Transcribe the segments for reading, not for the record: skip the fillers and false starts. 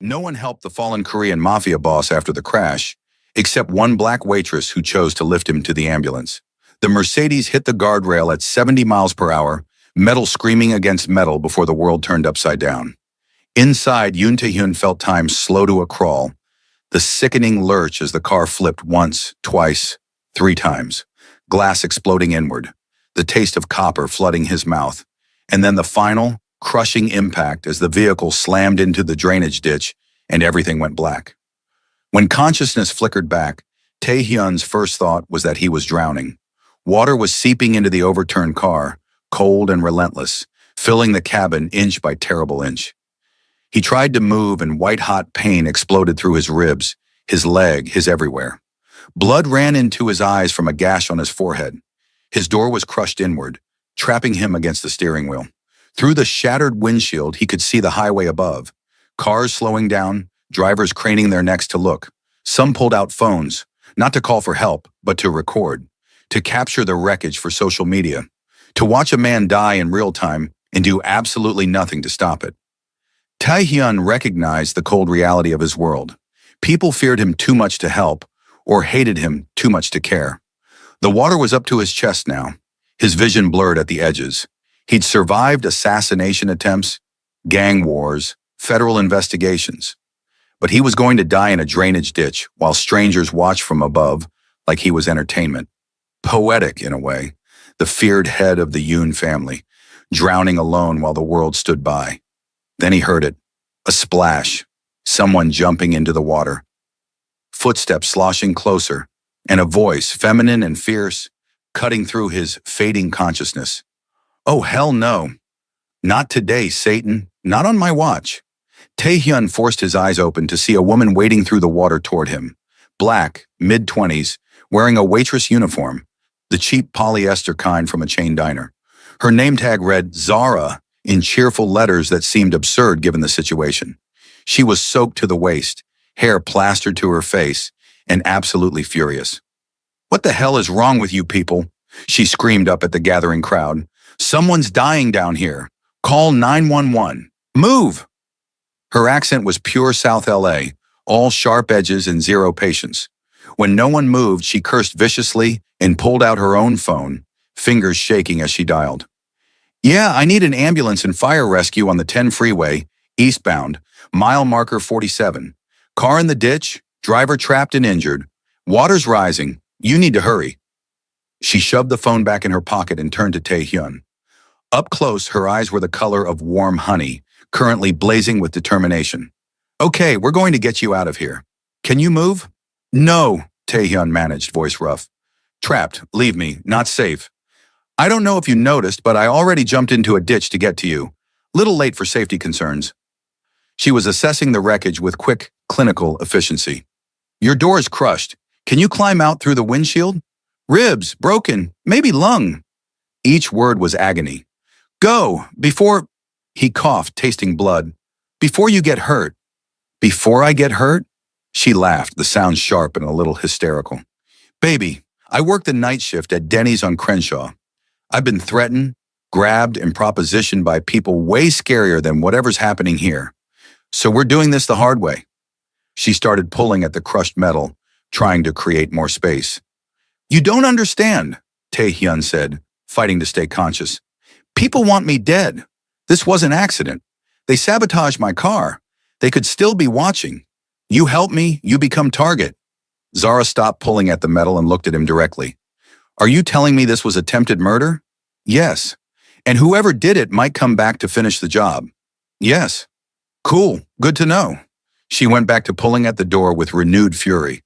No one helped the fallen Korean Mafia boss after the crash, except one black waitress who chose to lift him to the ambulance. The Mercedes hit the guardrail at 70 miles per hour, metal screaming against metal before the world turned upside down. Inside, Yoon Tae-hyun felt time slow to a crawl, the sickening lurch as the car flipped once, twice, three times, glass exploding inward, the taste of copper flooding his mouth, and then the final, crushing impact as the vehicle slammed into the drainage ditch and everything went black. When consciousness flickered back, Tae-hyun's first thought was that he was drowning. Water was seeping into the overturned car, cold and relentless, filling the cabin inch by terrible inch. He tried to move and white-hot pain exploded through his ribs, his leg, his everywhere. Blood ran into his eyes from a gash on his forehead. His door was crushed inward, trapping him against the steering wheel. Through the shattered windshield, he could see the highway above. Cars slowing down, drivers craning their necks to look. Some pulled out phones, not to call for help, but to record, to capture the wreckage for social media, to watch a man die in real time and do absolutely nothing to stop it. Tae-hyun recognized the cold reality of his world. People feared him too much to help, or hated him too much to care. The water was up to his chest now, his vision blurred at the edges. He'd survived assassination attempts, gang wars, federal investigations. But he was going to die in a drainage ditch while strangers watched from above like he was entertainment. Poetic, in a way, the feared head of the Yoon family, drowning alone while the world stood by. Then he heard it, a splash, someone jumping into the water. Footsteps sloshing closer, and a voice, feminine and fierce, cutting through his fading consciousness. Oh, hell no. Not today, Satan. Not on my watch. Tae-hyun forced his eyes open to see a woman wading through the water toward him. Black, mid-20s, wearing a waitress uniform, the cheap polyester kind from a chain diner. Her name tag read Zara in cheerful letters that seemed absurd given the situation. She was soaked to the waist, hair plastered to her face, and absolutely furious. What the hell is wrong with you people? She screamed up at the gathering crowd. Someone's dying down here. Call 911. Move! Her accent was pure South LA, all sharp edges and zero patience. When no one moved, she cursed viciously and pulled out her own phone, fingers shaking as she dialed. Yeah, I need an ambulance and fire rescue on the 10 freeway, eastbound, mile marker 47. Car in the ditch, driver trapped and injured. Water's rising. You need to hurry. She shoved the phone back in her pocket and turned to Tae-hyun. Up close, her eyes were the color of warm honey, currently blazing with determination. Okay, we're going to get you out of here. Can you move? No, Tae-hyun managed, voice rough. Trapped, leave me, not safe. I don't know if you noticed, but I already jumped into a ditch to get to you. Little late for safety concerns. She was assessing the wreckage with quick, clinical efficiency. Your door's crushed. Can you climb out through the windshield? Ribs, broken, maybe lung. Each word was agony. Go, before... He coughed, tasting blood. Before you get hurt. Before I get hurt? She laughed, the sound sharp and a little hysterical. Baby, I work the night shift at Denny's on Crenshaw. I've been threatened, grabbed, and propositioned by people way scarier than whatever's happening here. So we're doing this the hard way. She started pulling at the crushed metal, trying to create more space. You don't understand, Tae-hyun said, fighting to stay conscious. People want me dead. This was an accident. They sabotaged my car. They could still be watching. You help me, you become target. Zara stopped pulling at the metal and looked at him directly. Are you telling me this was attempted murder? Yes. And whoever did it might come back to finish the job. Yes. Cool, good to know. She went back to pulling at the door with renewed fury.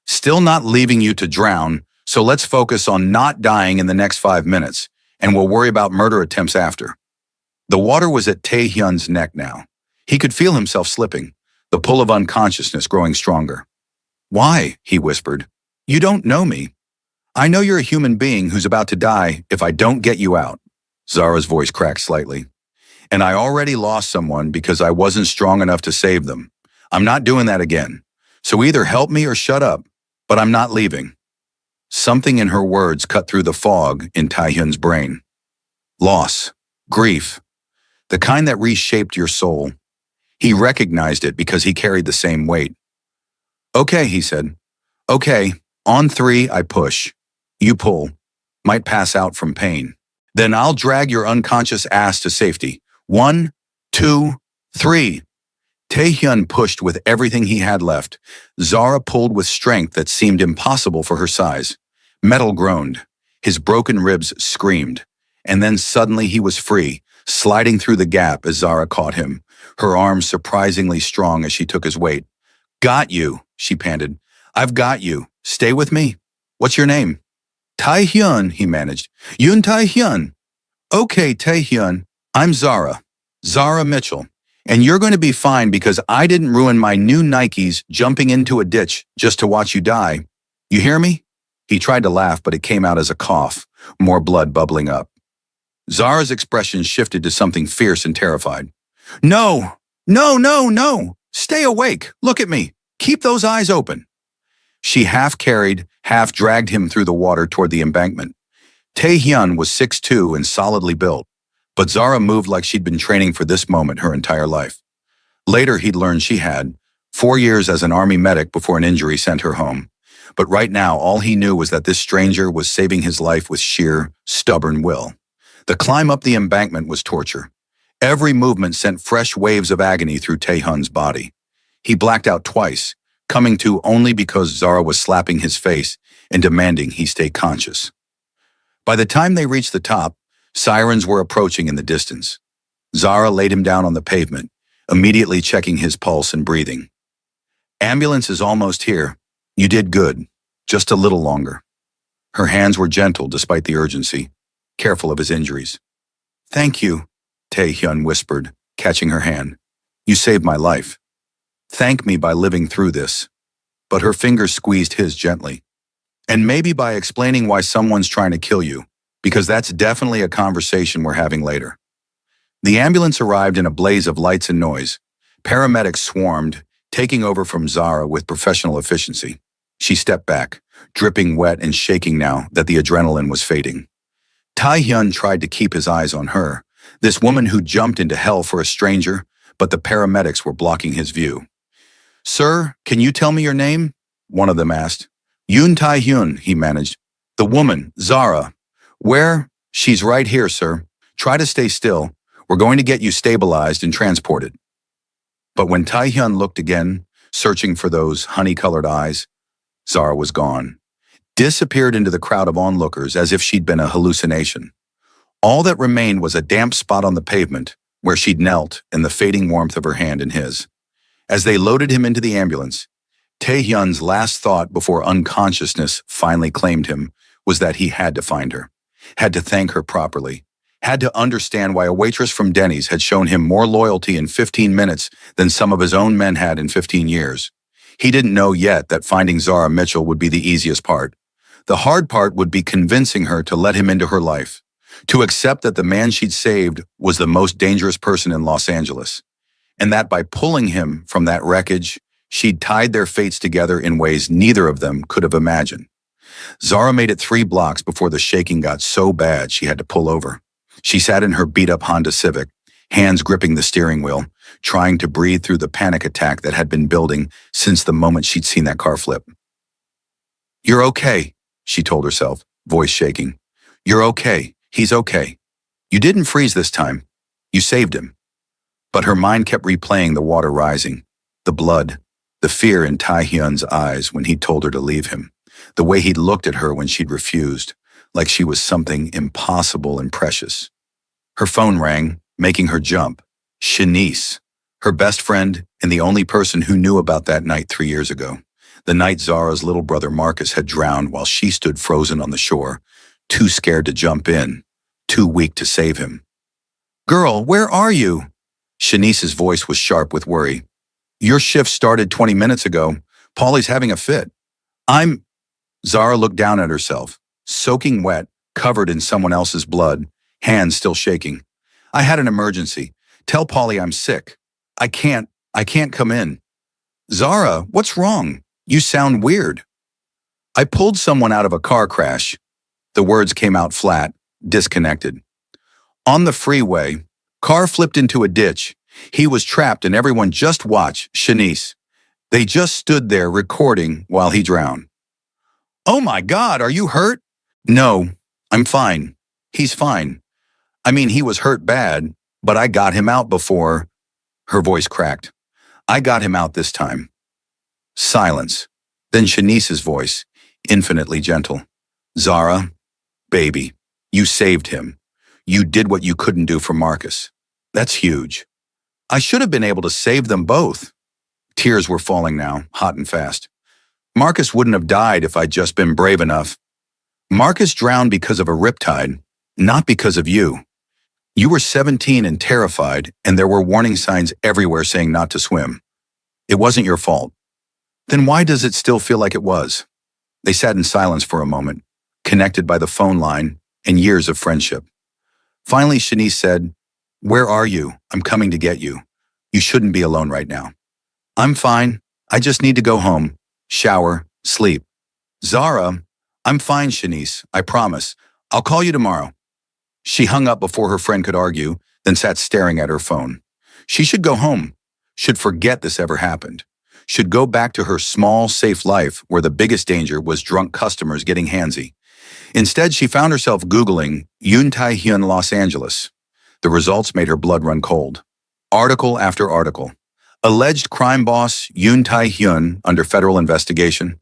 Still not leaving you to drown, so let's focus on not dying in the next 5 minutes, and we'll worry about murder attempts after. The water was at Tae-hyun's neck now. He could feel himself slipping, the pull of unconsciousness growing stronger. Why? He whispered. You don't know me. I know you're a human being who's about to die if I don't get you out. Zara's voice cracked slightly. And I already lost someone because I wasn't strong enough to save them. I'm not doing that again. So either help me or shut up, but I'm not leaving. Something in her words cut through the fog in Tae-hyun's brain. Loss, grief, the kind that reshaped your soul. He recognized it because he carried the same weight. Okay, he said. Okay, on three, I push. You pull. Might pass out from pain. Then I'll drag your unconscious ass to safety. 1, 2, 3. Taehyun pushed with everything he had left. Zara pulled with strength that seemed impossible for her size. Metal groaned. His broken ribs screamed. And then suddenly he was free, sliding through the gap as Zara caught him, her arms surprisingly strong as she took his weight. Got you, she panted. I've got you. Stay with me. What's your name? Taehyun, he managed. Yoon Taehyun. Okay, Taehyun. I'm Zara. Zara Mitchell. And you're going to be fine because I didn't ruin my new Nikes jumping into a ditch just to watch you die. You hear me? He tried to laugh, but it came out as a cough, more blood bubbling up. Zara's expression shifted to something fierce and terrified. No, no, no, no. Stay awake. Look at me. Keep those eyes open. She half carried, half dragged him through the water toward the embankment. Taehyun was 6'2" and solidly built, but Zara moved like she'd been training for this moment her entire life. Later, he'd learned she had 4 years as an army medic before an injury sent her home. But right now, all he knew was that this stranger was saving his life with sheer, stubborn will. The climb up the embankment was torture. Every movement sent fresh waves of agony through Taehyun's body. He blacked out twice, coming to only because Zara was slapping his face and demanding he stay conscious. By the time they reached the top, sirens were approaching in the distance. Zara laid him down on the pavement, immediately checking his pulse and breathing. Ambulance is almost here. You did good. Just a little longer. Her hands were gentle despite the urgency, careful of his injuries. Thank you, Taehyun whispered, catching her hand. You saved my life. Thank me by living through this. But her fingers squeezed his gently. And maybe by explaining why someone's trying to kill you, because that's definitely a conversation we're having later. The ambulance arrived in a blaze of lights and noise. Paramedics swarmed, taking over from Zara with professional efficiency. She stepped back, dripping wet and shaking now that the adrenaline was fading. Taehyun tried to keep his eyes on her, this woman who jumped into hell for a stranger, but the paramedics were blocking his view. Sir, can you tell me your name? One of them asked. Yoon Taehyun, he managed. The woman, Zara. Where? She's right here, sir. Try to stay still. We're going to get you stabilized and transported. But when Taehyun looked again, searching for those honey-colored eyes, Zara was gone, disappeared into the crowd of onlookers as if she'd been a hallucination. All that remained was a damp spot on the pavement where she'd knelt in the fading warmth of her hand in his. As they loaded him into the ambulance, Taehyun's last thought before unconsciousness finally claimed him was that he had to find her, had to thank her properly, had to understand why a waitress from Denny's had shown him more loyalty in 15 minutes than some of his own men had in 15 years. He didn't know yet that finding Zara Mitchell would be the easiest part. The hard part would be convincing her to let him into her life, to accept that the man she'd saved was the most dangerous person in Los Angeles, and that by pulling him from that wreckage, she'd tied their fates together in ways neither of them could have imagined. Zara made it 3 blocks before the shaking got so bad she had to pull over. She sat in her beat-up Honda Civic, hands gripping the steering wheel, trying to breathe through the panic attack that had been building since the moment she'd seen that car flip. You're okay, she told herself, voice shaking. You're okay. He's okay. You didn't freeze this time. You saved him. But her mind kept replaying the water rising, the blood, the fear in Taehyun's eyes when he told her to leave him, the way he'd looked at her when she'd refused, like she was something impossible and precious. Her phone rang, making her jump. Shanice, her best friend and the only person who knew about that night 3 years ago, the night Zara's little brother Marcus had drowned while she stood frozen on the shore, too scared to jump in, too weak to save him. Girl, where are you? Shanice's voice was sharp with worry. Your shift started 20 minutes ago. Paulie's having a fit. Zara looked down at herself, soaking wet, covered in someone else's blood, hands still shaking. I had an emergency. Tell Paulie I'm sick. I can't come in. Zara, what's wrong? You sound weird. I pulled someone out of a car crash. The words came out flat, disconnected. On the freeway, car flipped into a ditch, He was trapped and everyone just watched Shanice. They just stood there recording while he drowned. Oh my God, are you hurt? No, I'm fine. He's fine. I mean, he was hurt bad, but I got him out before. Her voice cracked. I got him out this time. Silence. Then Shanice's voice, infinitely gentle. Zara, baby, you saved him. You did what you couldn't do for Marcus. That's huge. I should have been able to save them both. Tears were falling now, hot and fast. Marcus wouldn't have died if I'd just been brave enough. Marcus drowned because of a riptide, not because of you. You were 17 and terrified, and there were warning signs everywhere saying not to swim. It wasn't your fault. Then why does it still feel like it was? They sat in silence for a moment, connected by the phone line and years of friendship. Finally, Shanice said, "Where are you? I'm coming to get you. You shouldn't be alone right now." "I'm fine. I just need to go home, shower, sleep." "Zara, I'm fine, Shanice. I promise. I'll call you tomorrow." She hung up before her friend could argue, then sat staring at her phone. She should go home, should forget this ever happened, should go back to her small, safe life where the biggest danger was drunk customers getting handsy. Instead, she found herself Googling Yoon Tae-hyun Los Angeles. The results made her blood run cold. Article after article. Alleged crime boss Yoon Tae-hyun under federal investigation.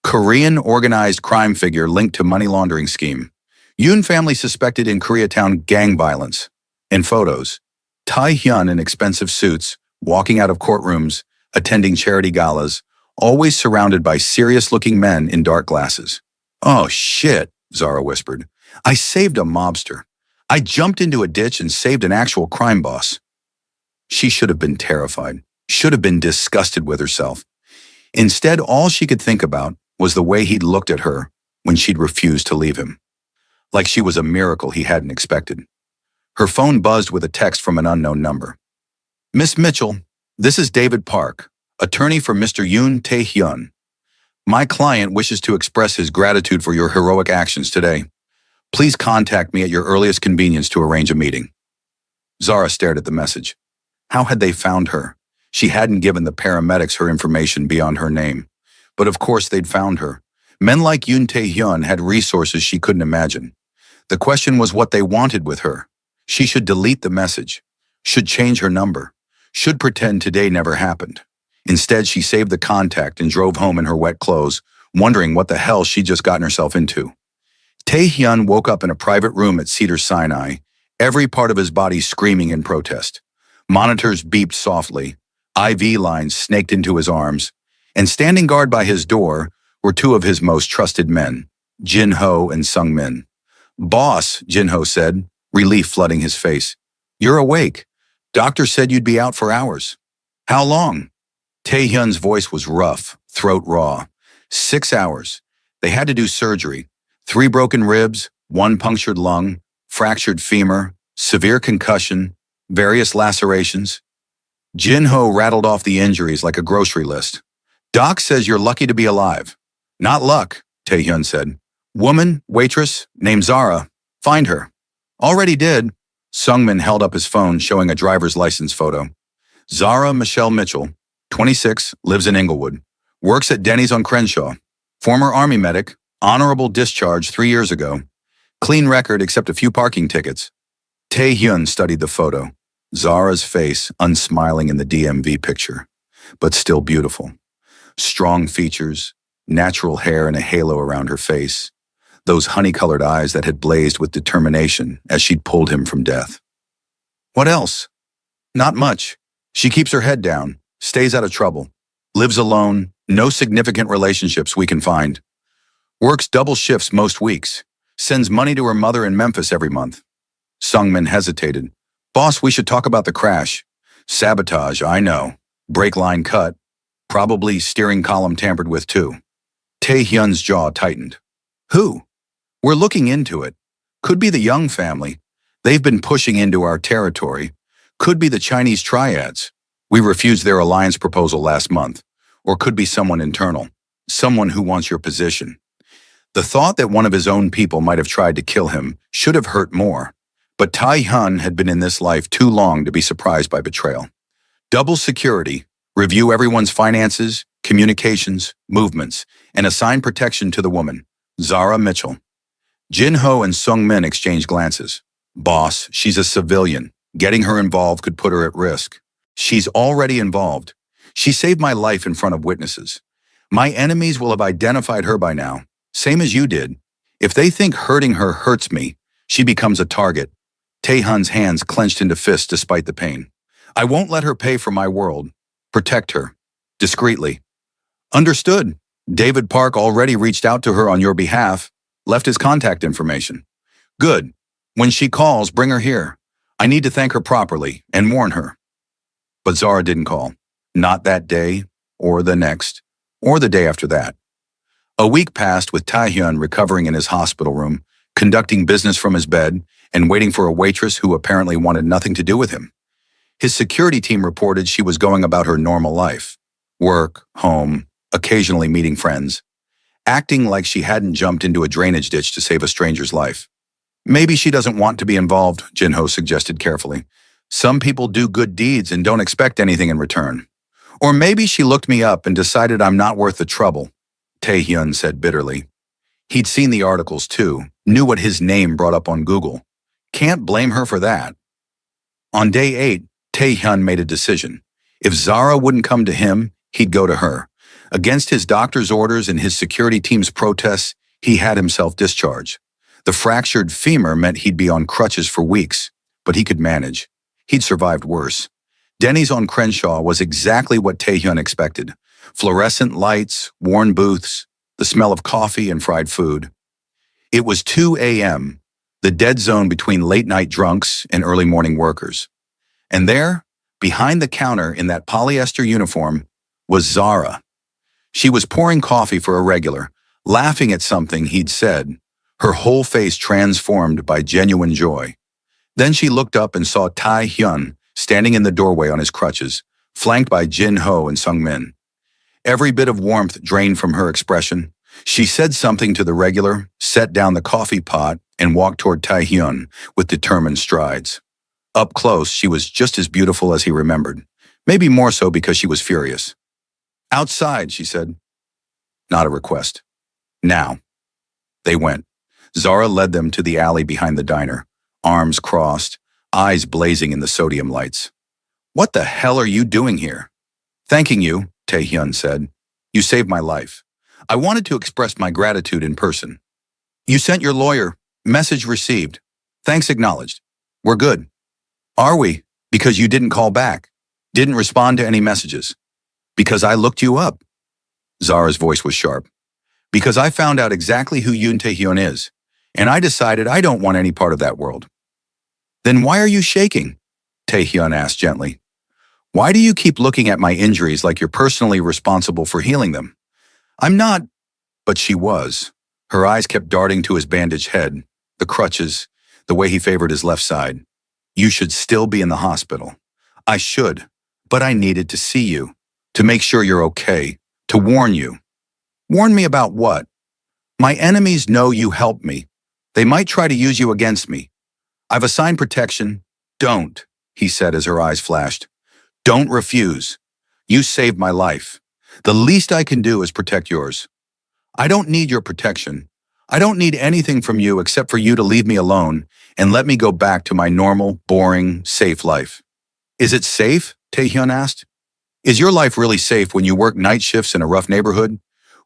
Korean organized crime figure linked to money laundering scheme. Yoon family suspected in Koreatown gang violence. In photos, Tae-hyun in expensive suits, walking out of courtrooms, attending charity galas, always surrounded by serious-looking men in dark glasses. "Oh shit," Zara whispered. "I saved a mobster. I jumped into a ditch and saved an actual crime boss." She should have been terrified, should have been disgusted with herself. Instead, all she could think about was the way he'd looked at her when she'd refused to leave him. Like she was a miracle he hadn't expected. Her phone buzzed with a text from an unknown number. "Miss Mitchell, this is David Park, attorney for Mr. Yoon Tae-hyun. My client wishes to express his gratitude for your heroic actions today. Please contact me at your earliest convenience to arrange a meeting." Zara stared at the message. How had they found her? She hadn't given the paramedics her information beyond her name. But of course they'd found her. Men like Yoon Tae-hyun had resources she couldn't imagine. The question was what they wanted with her. She should delete the message, should change her number, should pretend today never happened. Instead, she saved the contact and drove home in her wet clothes, wondering what the hell she'd just gotten herself into. Tae-hyun woke up in a private room at Cedars-Sinai, every part of his body screaming in protest. Monitors beeped softly, IV lines snaked into his arms, and standing guard by his door were two of his most trusted men, Jin-ho and Sung-min. "Boss," Jin-ho said, relief flooding his face. "You're awake. Doctor said you'd be out for hours." "How long?" Tae-hyun's voice was rough, throat raw. 6 hours. They had to do surgery. 3 broken ribs, 1 punctured lung, fractured femur, severe concussion, various lacerations. Jin-ho rattled off the injuries like a grocery list. "Doc says you're lucky to be alive." "Not luck," Tae-hyun said. "Woman, waitress, named Zara. Find her." "Already did." Sung-min held up his phone showing a driver's license photo. Zara Michelle Mitchell, 26, lives in Inglewood. Works at Denny's on Crenshaw. Former Army medic, honorable discharge 3 years ago. Clean record except a few parking tickets. Tae-hyun studied the photo. Zara's face unsmiling in the DMV picture, but still beautiful. Strong features, natural hair and a halo around her face. Those honey-colored eyes that had blazed with determination as she'd pulled him from death. What else? Not much. She keeps her head down, stays out of trouble, lives alone, no significant relationships we can find. Works double shifts most weeks, sends money to her mother in Memphis every month. Sung-min hesitated. "Boss, we should talk about the crash." "Sabotage, I know. Brake line cut. Probably steering column tampered with too." Tae-hyun's jaw tightened. "Who?" "We're looking into it. Could be the Young family. They've been pushing into our territory. Could be the Chinese triads. We refused their alliance proposal last month. Or could be someone internal. Someone who wants your position." The thought that one of his own people might have tried to kill him should have hurt more. But Tae-hyun had been in this life too long to be surprised by betrayal. Double security, review everyone's finances, communications, movements, and assign protection to the woman, Zara Mitchell. Jin-ho and Sung-min exchanged glances. Boss, she's a civilian. Getting her involved could put her at risk. She's already involved. She saved my life in front of witnesses. My enemies will have identified her by now, same as you did. If they think hurting her hurts me, she becomes a target. Tae-hyun's hands clenched into fists despite the pain. I won't let her pay for my world. Protect her. Discreetly. Understood. David Park already reached out to her on your behalf, left his contact information. Good. When she calls, bring her here. I need to thank her properly and warn her. But Zara didn't call. Not that day, or the next, or the day after that. A week passed with Tae-hyun recovering in his hospital room, conducting business from his bed, and waiting for a waitress who apparently wanted nothing to do with him. His security team reported she was going about her normal life. Work, home, occasionally meeting friends. Acting like she hadn't jumped into a drainage ditch to save a stranger's life. Maybe she doesn't want to be involved, Jin-ho suggested carefully. Some people do good deeds and don't expect anything in return. Or maybe she looked me up and decided I'm not worth the trouble, Tae-hyun said bitterly. He'd seen the articles too, knew what his name brought up on Google. Can't blame her for that. On day 8, Tae-hyun made a decision. If Zara wouldn't come to him, he'd go to her. Against his doctor's orders and his security team's protests, he had himself discharged. The fractured femur meant he'd be on crutches for weeks, but he could manage. He'd survived worse. Denny's on Crenshaw was exactly what Tae-hyun expected. Fluorescent lights, worn booths, the smell of coffee and fried food. It was 2 a.m., the dead zone between late-night drunks and early morning workers. And there, behind the counter in that polyester uniform, was Zara. She was pouring coffee for a regular, laughing at something he'd said, her whole face transformed by genuine joy. Then she looked up and saw Tae-hyun standing in the doorway on his crutches, flanked by Jin-ho and Sung-min. Every bit of warmth drained from her expression. She said something to the regular, set down the coffee pot, and walked toward Tae-hyun with determined strides. Up close, she was just as beautiful as he remembered, maybe more so because she was furious. Outside, she said. Not a request. Now. They went. Zara led them to the alley behind the diner, arms crossed, eyes blazing in the sodium lights. What the hell are you doing here? Thanking you, Tae-hyun said. You saved my life. I wanted to express my gratitude in person. You sent your lawyer. Message received. Thanks acknowledged. We're good. Are we? Because you didn't call back. Didn't respond to any messages. Because I looked you up. Zara's voice was sharp. Because I found out exactly who Yoon Tae-hyun is, and I decided I don't want any part of that world. Then why are you shaking? Tae-hyun asked gently. Why do you keep looking at my injuries like you're personally responsible for healing them? I'm not, but she was. Her eyes kept darting to his bandaged head, the crutches, the way he favored his left side. You should still be in the hospital. I should, but I needed to see you, to make sure you're okay, to warn you. Warn me about what? My enemies know you helped me. They might try to use you against me. I've assigned protection. Don't, he said as her eyes flashed. Don't refuse. You saved my life. The least I can do is protect yours. I don't need your protection. I don't need anything from you except for you to leave me alone and let me go back to my normal, boring, safe life. Is it safe? Tae-hyun asked. Is your life really safe when you work night shifts in a rough neighborhood?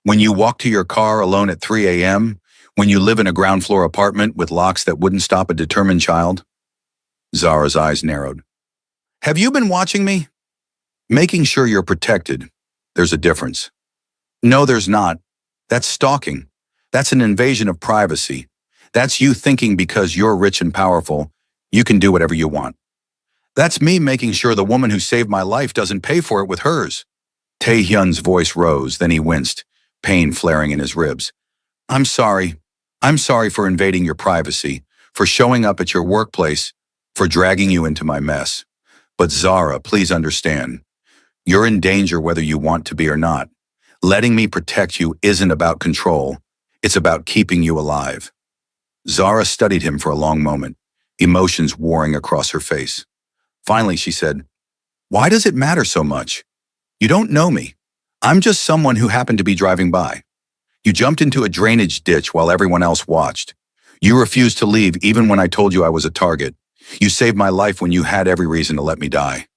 When you walk to your car alone at 3 a.m.? When you live in a ground floor apartment with locks that wouldn't stop a determined child? Zara's eyes narrowed. Have you been watching me? Making sure you're protected. There's a difference. No, there's not. That's stalking. That's an invasion of privacy. That's you thinking because you're rich and powerful, you can do whatever you want. That's me making sure the woman who saved my life doesn't pay for it with hers. Tae-hyun's voice rose, then he winced, pain flaring in his ribs. I'm sorry. I'm sorry for invading your privacy, for showing up at your workplace, for dragging you into my mess. But Zara, please understand. You're in danger whether you want to be or not. Letting me protect you isn't about control. It's about keeping you alive. Zara studied him for a long moment. emotions warring across her face. Finally, she said, "Why does it matter so much? You don't know me. I'm just someone who happened to be driving by. You jumped into a drainage ditch while everyone else watched. You refused to leave even when I told you I was a target. You saved my life when you had every reason to let me die."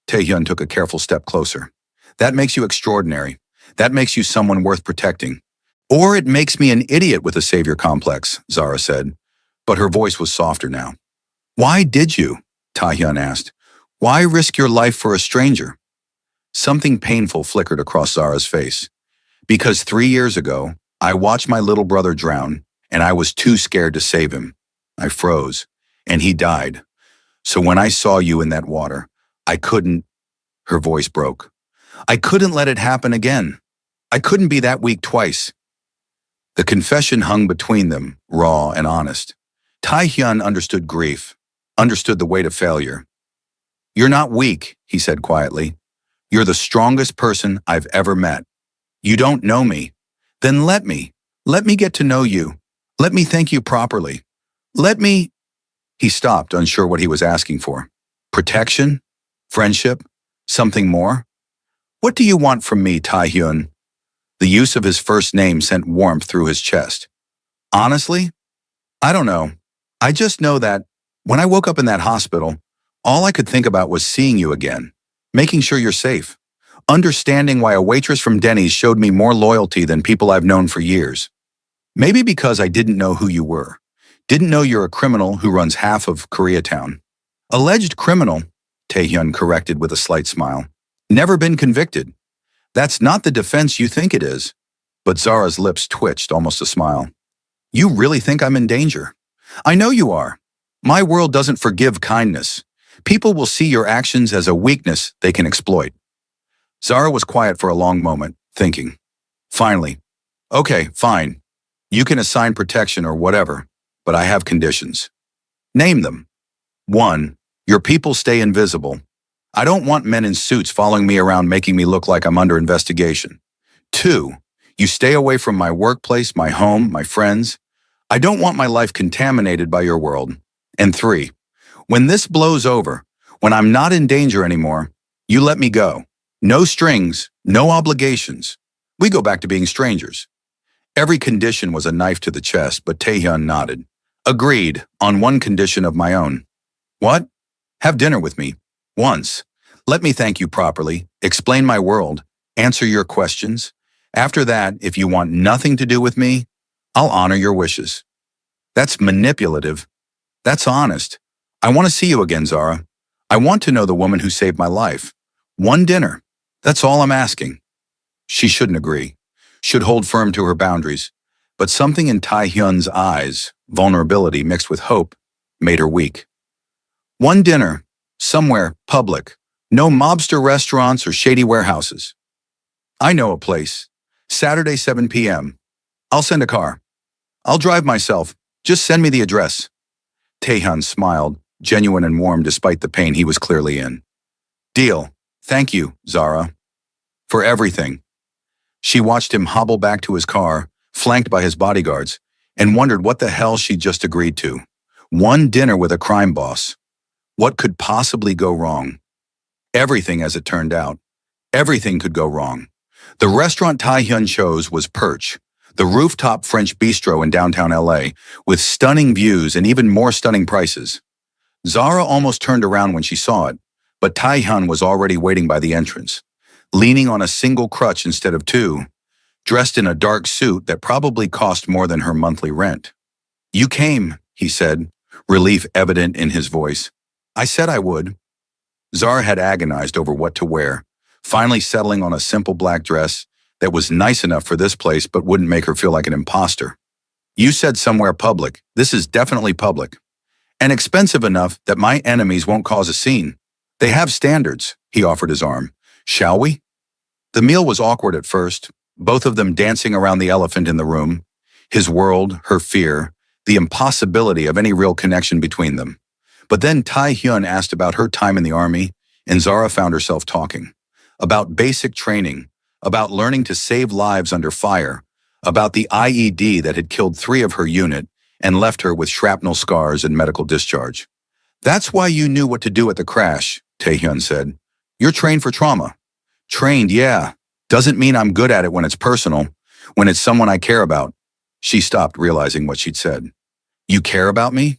Taehyun took a careful step closer. "That makes you extraordinary. That makes you someone worth protecting. Or it makes me an idiot with a savior complex," Zara said, but her voice was softer now. "Why did you?" Taehyun asked. "Why risk your life for a stranger?" Something painful flickered across Zara's face. "Because 3 years ago, I watched my little brother drown, and I was too scared to save him. I froze, and he died. So when I saw you in that water, I couldn't—" Her voice broke. "I couldn't let it happen again. I couldn't be that weak twice." The confession hung between them, raw and honest. Taehyun understood grief, understood the weight of failure. "You're not weak," he said quietly. "You're the strongest person I've ever met. You don't know me. Then let me get to know you. Let me thank you properly. Let me—" He stopped, unsure what he was asking for. Protection? Friendship? Something more? "What do you want from me, Taehyun?" The use of his first name sent warmth through his chest. "Honestly, I don't know. I just know that when I woke up in that hospital, all I could think about was seeing you again, making sure you're safe, understanding why a waitress from Denny's showed me more loyalty than people I've known for years. Maybe because I didn't know who you were, didn't know you're a criminal who runs half of Koreatown. Alleged criminal," Taehyun corrected with a slight smile. "Never been convicted. That's not the defense you think it is." But Zara's lips twitched, almost a smile. "You really think I'm in danger? I know you are. My world doesn't forgive kindness. People will see your actions as a weakness they can exploit." Zara was quiet for a long moment, thinking. Finally, "Okay, fine. You can assign protection or whatever, but I have conditions." "Name them." 1. Your people stay invisible. I don't want men in suits following me around making me look like I'm under investigation. 2. You stay away from my workplace, my home, my friends. I don't want my life contaminated by your world. And 3. When this blows over, when I'm not in danger anymore, you let me go. No strings, no obligations. We go back to being strangers. Every condition was a knife to the chest, but Taehyun nodded. "Agreed, on one condition of my own." "What?" "Have dinner with me. Once. Let me thank you properly, explain my world, answer your questions. After that, if you want nothing to do with me, I'll honor your wishes." That's manipulative. That's honest. I want to see you again, Zara. I want to know the woman who saved my life. One dinner. That's all I'm asking. She shouldn't agree. Should hold firm to her boundaries. But something in Taehyun's eyes, vulnerability mixed with hope, made her weak. One dinner. Somewhere, public. No mobster restaurants or shady warehouses. I know a place. Saturday, 7 p.m. I'll send a car. I'll drive myself. Just send me the address. Taehyun smiled, genuine and warm despite the pain he was clearly in. Deal. Thank you, Zara. For everything. She watched him hobble back to his car, flanked by his bodyguards, and wondered what the hell she'd just agreed to. One dinner with a crime boss. What could possibly go wrong? Everything, as it turned out. Everything could go wrong. The restaurant Taehyun chose was Perch, the rooftop French bistro in downtown LA, with stunning views and even more stunning prices. Zara almost turned around when she saw it, but Taehyun was already waiting by the entrance, leaning on a single crutch instead of two, dressed in a dark suit that probably cost more than her monthly rent. You came, he said, relief evident in his voice. I said I would. Zara had agonized over what to wear, finally settling on a simple black dress that was nice enough for this place but wouldn't make her feel like an imposter. You said somewhere public. This is definitely public. And expensive enough that my enemies won't cause a scene. They have standards, he offered his arm. Shall we? The meal was awkward at first, both of them dancing around the elephant in the room, his world, her fear, the impossibility of any real connection between them. But then Taehyun asked about her time in the army, and Zara found herself talking. About basic training, about learning to save lives under fire, about the IED that had killed 3 of her unit and left her with shrapnel scars and medical discharge. That's why you knew what to do at the crash, Taehyun said. You're trained for trauma. Trained, yeah. Doesn't mean I'm good at it when it's personal, when it's someone I care about. She stopped, realizing what she'd said. You care about me?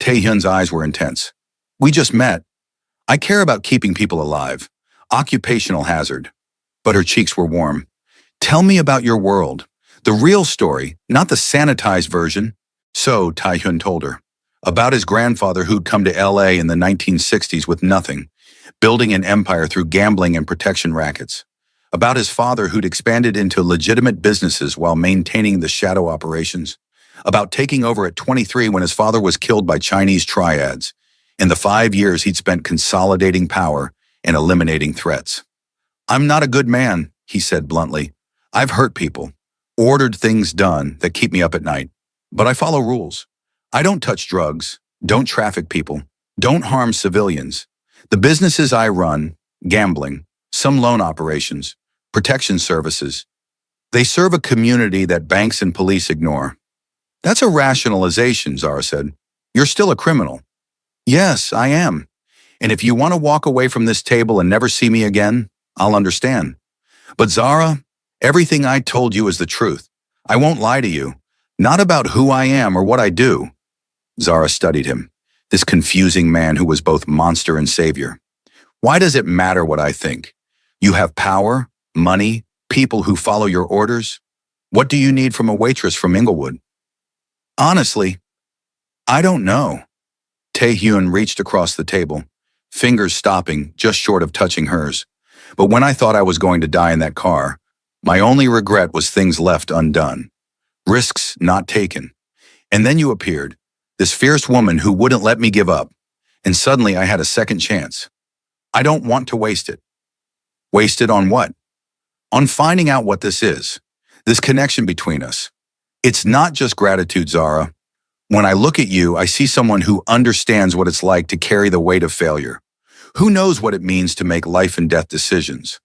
Taehyun's eyes were intense. We just met. I care about keeping people alive. Occupational hazard. But her cheeks were warm. Tell me about your world. The real story, not the sanitized version. So, Taehyun told her. About his grandfather who'd come to LA in the 1960s with nothing, building an empire through gambling and protection rackets. About his father who'd expanded into legitimate businesses while maintaining the shadow operations. About taking over at 23 when his father was killed by Chinese triads. In the 5 years he'd spent consolidating power and eliminating threats. I'm not a good man, he said bluntly. I've hurt people, ordered things done that keep me up at night. But I follow rules. I don't touch drugs, don't traffic people, don't harm civilians. The businesses I run, gambling, some loan operations, protection services, they serve a community that banks and police ignore. That's a rationalization, Zara said. You're still a criminal. Yes, I am. And if you want to walk away from this table and never see me again, I'll understand. But Zara, everything I told you is the truth. I won't lie to you. Not about who I am or what I do. Zara studied him, this confusing man who was both monster and savior. Why does it matter what I think? You have power, money, people who follow your orders. What do you need from a waitress from Inglewood? Honestly, I don't know. Taehyun reached across the table, fingers stopping just short of touching hers. But when I thought I was going to die in that car, my only regret was things left undone. Risks not taken. And then you appeared, this fierce woman who wouldn't let me give up. And suddenly I had a second chance. I don't want to waste it. Waste it on what? On finding out what this is. This connection between us. It's not just gratitude, Zara. When I look at you, I see someone who understands what it's like to carry the weight of failure. Who knows what it means to make life and death decisions?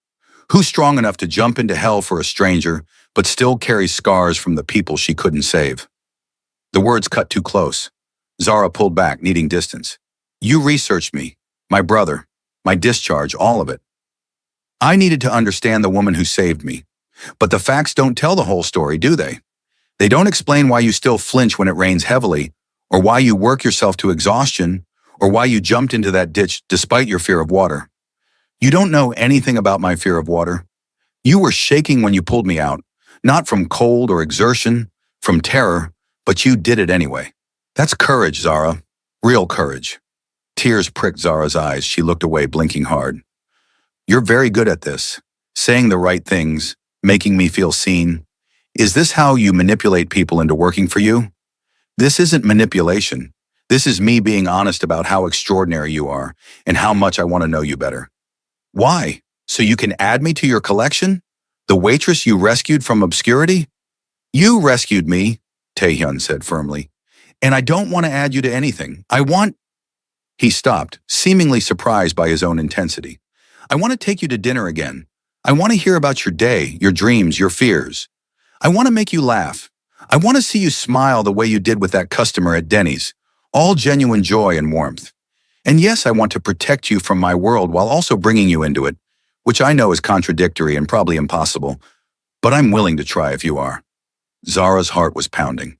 Who's strong enough to jump into hell for a stranger, but still carries scars from the people she couldn't save? The words cut too close. Zara pulled back, needing distance. You researched me, my brother, my discharge, all of it. I needed to understand the woman who saved me. But the facts don't tell the whole story, do they? They don't explain why you still flinch when it rains heavily, or why you work yourself to exhaustion, or why you jumped into that ditch despite your fear of water. You don't know anything about my fear of water. You were shaking when you pulled me out, not from cold or exertion, from terror, but you did it anyway. That's courage, Zara. Real courage. Tears pricked Zara's eyes. She looked away, blinking hard. You're very good at this, saying the right things, making me feel seen. Is this how you manipulate people into working for you? This isn't manipulation. This is me being honest about how extraordinary you are and how much I want to know you better. Why? So you can add me to your collection? The waitress you rescued from obscurity? You rescued me, Taehyun said firmly. And I don't want to add you to anything. I want... He stopped, seemingly surprised by his own intensity. I want to take you to dinner again. I want to hear about your day, your dreams, your fears. I want to make you laugh. I want to see you smile the way you did with that customer at Denny's. All genuine joy and warmth. And yes, I want to protect you from my world while also bringing you into it, which I know is contradictory and probably impossible, but I'm willing to try if you are. Zara's heart was pounding.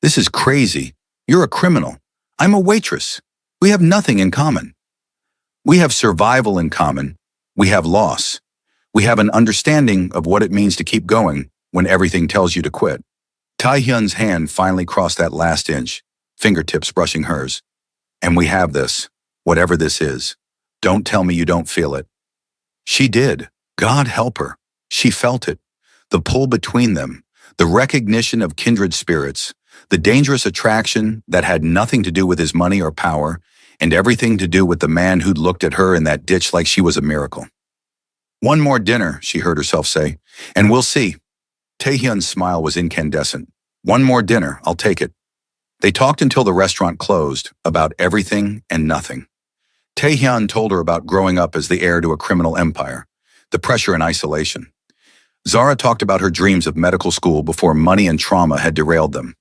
This is crazy. You're a criminal. I'm a waitress. We have nothing in common. We have survival in common. We have loss. We have an understanding of what it means to keep going when everything tells you to quit. Taehyun's hand finally crossed that last inch, fingertips brushing hers. And we have this, whatever this is. Don't tell me you don't feel it. She did. God help her. She felt it. The pull between them, the recognition of kindred spirits, the dangerous attraction that had nothing to do with his money or power, and everything to do with the man who'd looked at her in that ditch like she was a miracle. One more dinner, she heard herself say, and we'll see. Taehyun's smile was incandescent. One more dinner, I'll take it. They talked until the restaurant closed, about everything and nothing. Taehyun told her about growing up as the heir to a criminal empire, the pressure and isolation. Zara talked about her dreams of medical school before money and trauma had derailed them.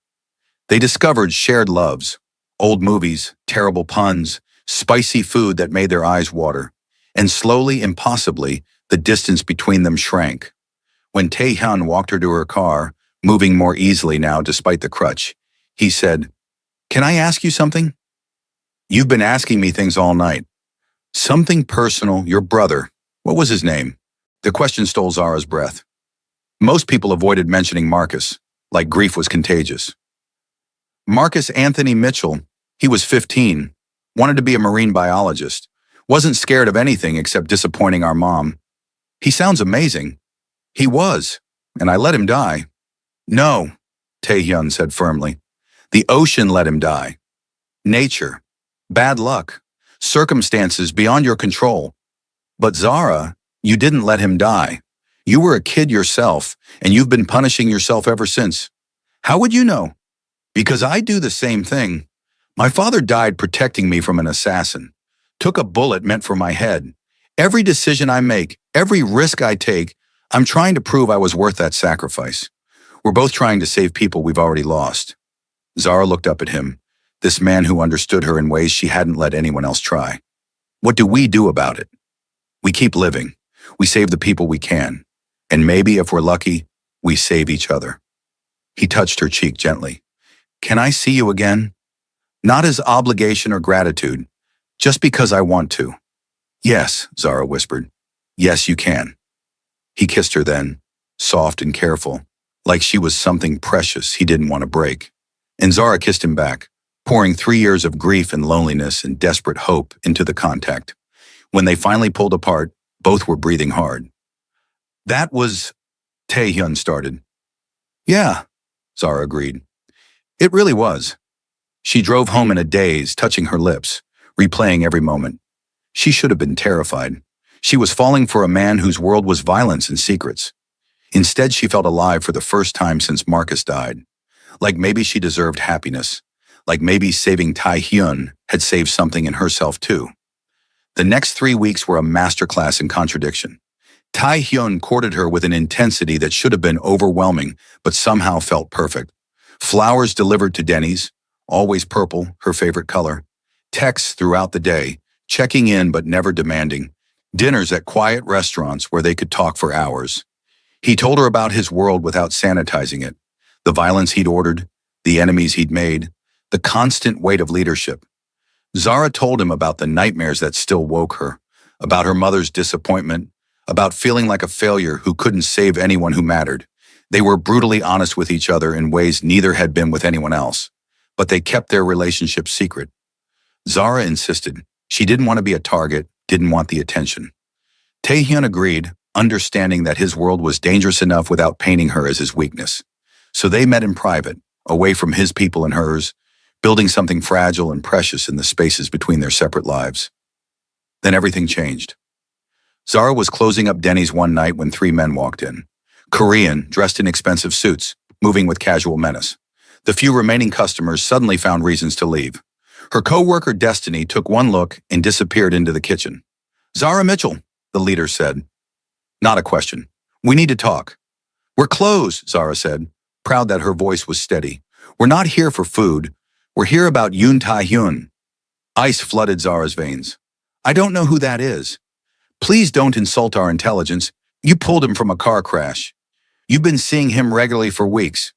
They discovered shared loves, old movies, terrible puns, spicy food that made their eyes water, and slowly, impossibly, the distance between them shrank. When Tae-hyun walked her to her car, moving more easily now despite the crutch, he said, "Can I ask you something? You've been asking me things all night. Something personal, your brother. What was his name?" The question stole Zara's breath. Most people avoided mentioning Marcus, like grief was contagious. Marcus Anthony Mitchell, he was 15, wanted to be a marine biologist, wasn't scared of anything except disappointing our mom. He sounds amazing. He was, and I let him die. No, Tae-hyun said firmly. The ocean let him die. Nature. Bad luck. Circumstances beyond your control. But Zara, you didn't let him die. You were a kid yourself, and you've been punishing yourself ever since. How would you know? Because I do the same thing. My father died protecting me from an assassin. Took a bullet meant for my head. Every decision I make, every risk I take, I'm trying to prove I was worth that sacrifice. We're both trying to save people we've already lost. Zara looked up at him, this man who understood her in ways she hadn't let anyone else try. What do we do about it? We keep living. We save the people we can. And maybe, if we're lucky, we save each other. He touched her cheek gently. Can I see you again? Not as obligation or gratitude, just because I want to. Yes, Zara whispered. Yes, you can. He kissed her then, soft and careful, like she was something precious he didn't want to break. And Zara kissed him back, pouring 3 years of grief and loneliness and desperate hope into the contact. When they finally pulled apart, both were breathing hard. That was, Tae-hyun started. Yeah, Zara agreed. It really was. She drove home in a daze, touching her lips, replaying every moment. She should have been terrified. She was falling for a man whose world was violence and secrets. Instead, she felt alive for the first time since Marcus died. Like maybe she deserved happiness. Like maybe saving Tae-hyun had saved something in herself too. The next 3 weeks were a masterclass in contradiction. Tae-hyun courted her with an intensity that should have been overwhelming, but somehow felt perfect. Flowers delivered to Denny's, always purple, her favorite color. Texts throughout the day, checking in but never demanding. Dinners at quiet restaurants where they could talk for hours. He told her about his world without sanitizing it. The violence he'd ordered, the enemies he'd made, the constant weight of leadership. Zara told him about the nightmares that still woke her, about her mother's disappointment, about feeling like a failure who couldn't save anyone who mattered. They were brutally honest with each other in ways neither had been with anyone else, but they kept their relationship secret. Zara insisted. She didn't want to be a target, didn't want the attention. Tae-hyun agreed, understanding that his world was dangerous enough without painting her as his weakness. So they met in private, away from his people and hers, building something fragile and precious in the spaces between their separate lives. Then everything changed. Zara was closing up Denny's one night when 3 men walked in. Korean, dressed in expensive suits, moving with casual menace. The few remaining customers suddenly found reasons to leave. Her co-worker Destiny took one look and disappeared into the kitchen. Zara Mitchell, the leader said. Not a question. We need to talk. We're closed, Zara said, proud that her voice was steady. We're not here for food. We're here about Yoon Tae-hyun. Ice flooded Zara's veins. I don't know who that is. Please don't insult our intelligence. You pulled him from a car crash. You've been seeing him regularly for weeks.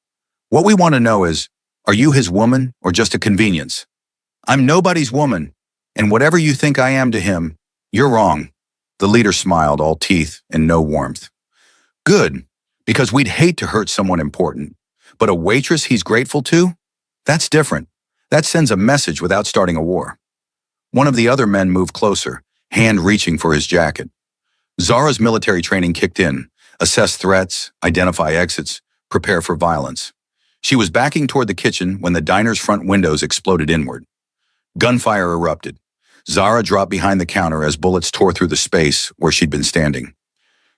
What we want to know is, are you his woman or just a convenience? I'm nobody's woman, and whatever you think I am to him, you're wrong. The leader smiled, all teeth and no warmth. Good, because we'd hate to hurt someone important. But a waitress he's grateful to? That's different. That sends a message without starting a war. One of the other men moved closer, hand reaching for his jacket. Zara's military training kicked in, assess threats, identify exits, prepare for violence. She was backing toward the kitchen when the diner's front windows exploded inward. Gunfire erupted. Zara dropped behind the counter as bullets tore through the space where she'd been standing.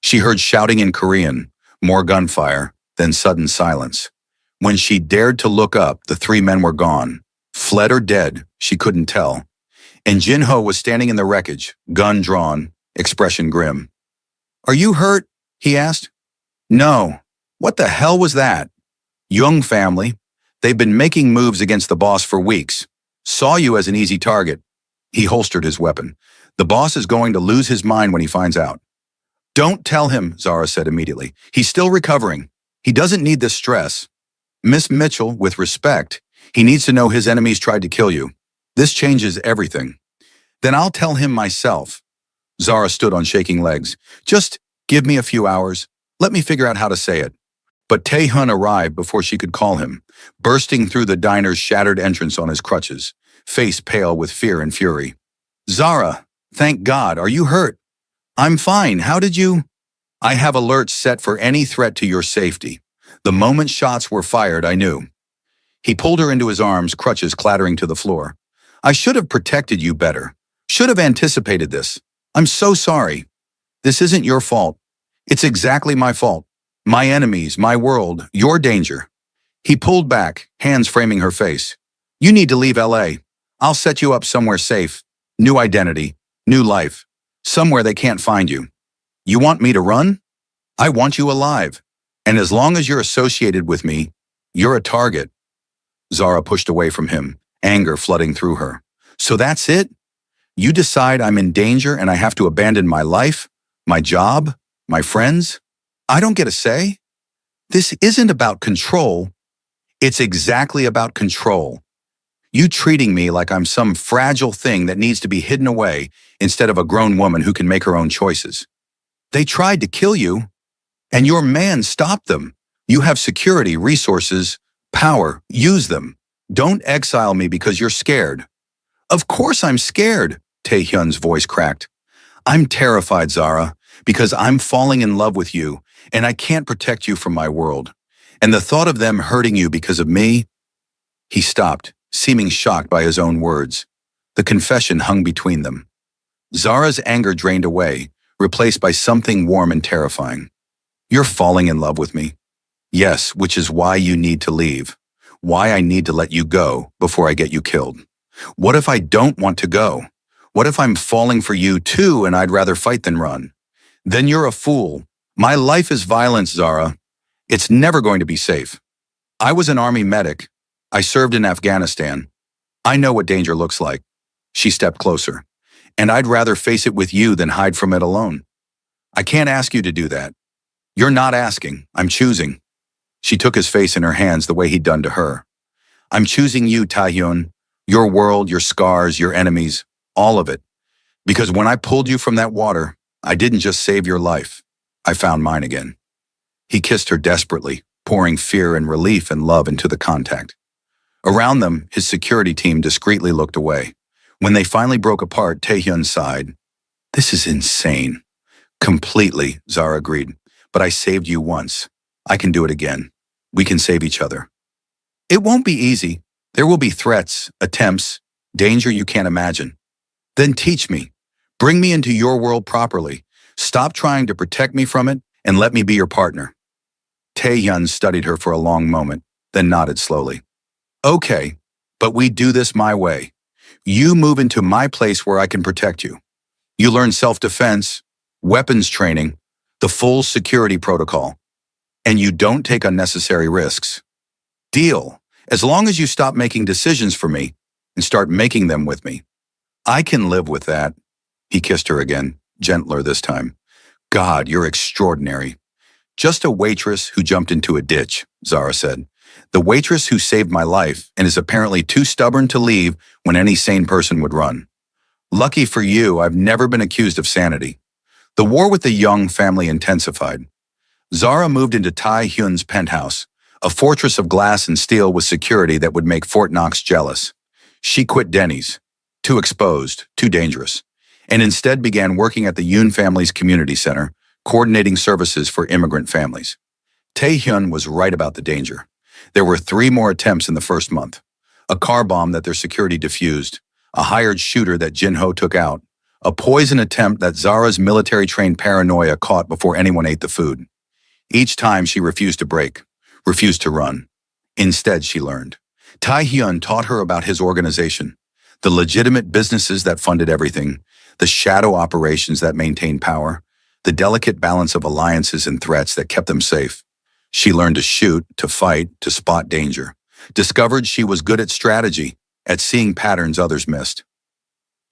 She heard shouting in Korean, more gunfire, then sudden silence. When she dared to look up, the 3 men were gone. Fled or dead, she couldn't tell. And Jin-ho was standing in the wreckage, gun drawn, expression grim. Are you hurt? He asked. No. What the hell was that? Young family. They've been making moves against the boss for weeks. Saw you as an easy target. He holstered his weapon. The boss is going to lose his mind when he finds out. Don't tell him, Zara said immediately. He's still recovering. He doesn't need this stress. Miss Mitchell, with respect, he needs to know his enemies tried to kill you. This changes everything. Then I'll tell him myself. Zara stood on shaking legs. Just give me a few hours. Let me figure out how to say it. But Tae-hyun arrived before she could call him, bursting through the diner's shattered entrance on his crutches, face pale with fear and fury. Zara, thank God, are you hurt? I'm fine, how did you? I have alerts set for any threat to your safety. The moment shots were fired, I knew. He pulled her into his arms, crutches clattering to the floor. I should have protected you better. Should have anticipated this. I'm so sorry. This isn't your fault. It's exactly my fault. My enemies, my world, your danger. He pulled back, hands framing her face. You need to leave LA. I'll set you up somewhere safe. New identity, new life. Somewhere they can't find you. You want me to run? I want you alive. And as long as you're associated with me, you're a target. Zara pushed away from him, anger flooding through her. So that's it? You decide I'm in danger and I have to abandon my life, my job, my friends? I don't get a say? This isn't about control. It's exactly about control. You treating me like I'm some fragile thing that needs to be hidden away instead of a grown woman who can make her own choices. They tried to kill you, and your man stopped them. You have security, resources, power. Use them. Don't exile me because you're scared. Of course I'm scared, Tae-hyun's voice cracked. I'm terrified, Zara, because I'm falling in love with you, and I can't protect you from my world. And the thought of them hurting you because of me. He stopped, seeming shocked by his own words. The confession hung between them. Zara's anger drained away, replaced by something warm and terrifying. You're falling in love with me. Yes, which is why you need to leave. Why I need to let you go before I get you killed. What if I don't want to go? What if I'm falling for you too and I'd rather fight than run? Then you're a fool. My life is violence, Zara. It's never going to be safe. I was an army medic. I served in Afghanistan. I know what danger looks like. She stepped closer. And I'd rather face it with you than hide from it alone. I can't ask you to do that. You're not asking. I'm choosing. She took his face in her hands the way he'd done to her. I'm choosing you, Tae-hyun. Your world, your scars, your enemies, all of it. Because when I pulled you from that water, I didn't just save your life. I found mine again. He kissed her desperately, pouring fear and relief and love into the contact. Around them, his security team discreetly looked away. When they finally broke apart, Tae-hyun sighed. This is insane. Completely, Zara agreed. But I saved you once. I can do it again. We can save each other. It won't be easy. There will be threats, attempts, danger you can't imagine. Then teach me. Bring me into your world properly. Stop trying to protect me from it and let me be your partner. Tae-hyun studied her for a long moment, then nodded slowly. Okay, but we do this my way. You move into my place where I can protect you. You learn self-defense, weapons training, the full security protocol. And you don't take unnecessary risks. Deal, as long as you stop making decisions for me and start making them with me. I can live with that. He kissed her again, gentler this time. God, you're extraordinary. Just a waitress who jumped into a ditch, Zara said. The waitress who saved my life and is apparently too stubborn to leave when any sane person would run. Lucky for you, I've never been accused of sanity. The war with the Young family intensified. Zara moved into Tae-hyun's penthouse, a fortress of glass and steel with security that would make Fort Knox jealous. She quit Denny's, too exposed, too dangerous, and instead began working at the Yoon family's community center, coordinating services for immigrant families. Tae-hyun was right about the danger. There were 3 more attempts in the first month. A car bomb that their security defused, a hired shooter that Jin-ho took out, a poison attempt that Zara's military-trained paranoia caught before anyone ate the food. Each time she refused to break, refused to run. Instead, she learned. Tae-hyun taught her about his organization, the legitimate businesses that funded everything, the shadow operations that maintained power, the delicate balance of alliances and threats that kept them safe. She learned to shoot, to fight, to spot danger. Discovered she was good at strategy, at seeing patterns others missed.